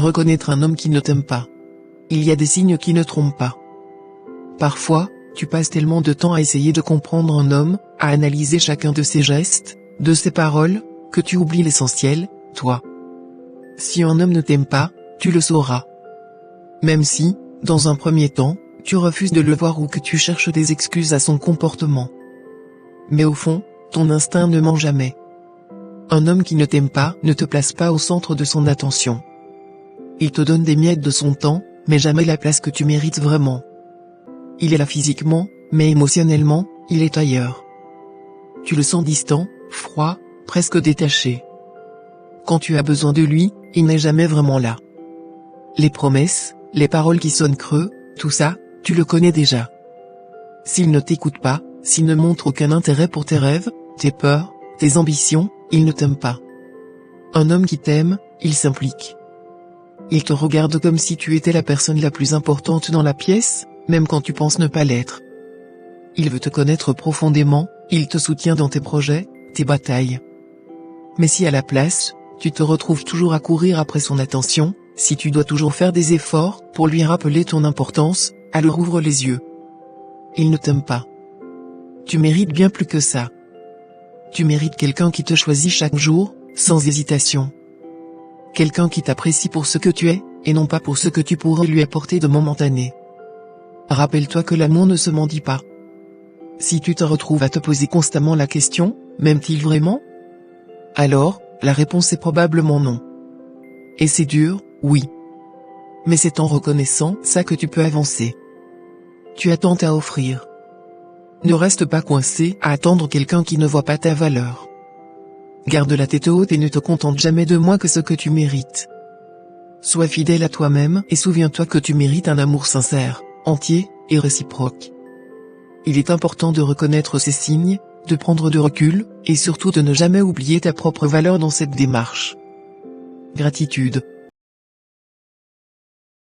reconnaître un homme qui ne t'aime pas. Il y a des signes qui ne trompent pas. Parfois, tu passes tellement de temps à essayer de comprendre un homme, à analyser chacun de ses gestes, de ses paroles, que tu oublies l'essentiel, toi. Si un homme ne t'aime pas, tu le sauras. Même si, dans un premier temps, tu refuses de le voir ou que tu cherches des excuses à son comportement. Mais au fond, ton instinct ne ment jamais. Un homme qui ne t'aime pas ne te place pas au centre de son attention. Il te donne des miettes de son temps, mais jamais la place que tu mérites vraiment. Il est là physiquement, mais émotionnellement, il est ailleurs. Tu le sens distant, froid, presque détaché. Quand tu as besoin de lui, il n'est jamais vraiment là. Les promesses, les paroles qui sonnent creux, tout ça, tu le connais déjà. S'il ne t'écoute pas, s'il ne montre aucun intérêt pour tes rêves, tes peurs, tes ambitions, il ne t'aime pas. Un homme qui t'aime, il s'implique. Il te regarde comme si tu étais la personne la plus importante dans la pièce, même quand tu penses ne pas l'être. Il veut te connaître profondément, il te soutient dans tes projets, tes batailles. Mais si à la place, tu te retrouves toujours à courir après son attention, si tu dois toujours faire des efforts pour lui rappeler ton importance, alors ouvre les yeux. Il ne t'aime pas. Tu mérites bien plus que ça. Tu mérites quelqu'un qui te choisit chaque jour, sans hésitation. Quelqu'un qui t'apprécie pour ce que tu es, et non pas pour ce que tu pourrais lui apporter de momentané. Rappelle-toi que l'amour ne se mendie pas. Si tu te retrouves à te poser constamment la question, m'aime-t-il vraiment? Alors, la réponse est probablement non. Et c'est dur, oui. Mais c'est en reconnaissant ça que tu peux avancer. Tu as tant à offrir. Ne reste pas coincé à attendre quelqu'un qui ne voit pas ta valeur. Garde la tête haute et ne te contente jamais de moins que ce que tu mérites. Sois fidèle à toi-même et souviens-toi que tu mérites un amour sincère, entier, et réciproque. Il est important de reconnaître ces signes, de prendre de recul, et surtout de ne jamais oublier ta propre valeur dans cette démarche. Gratitude.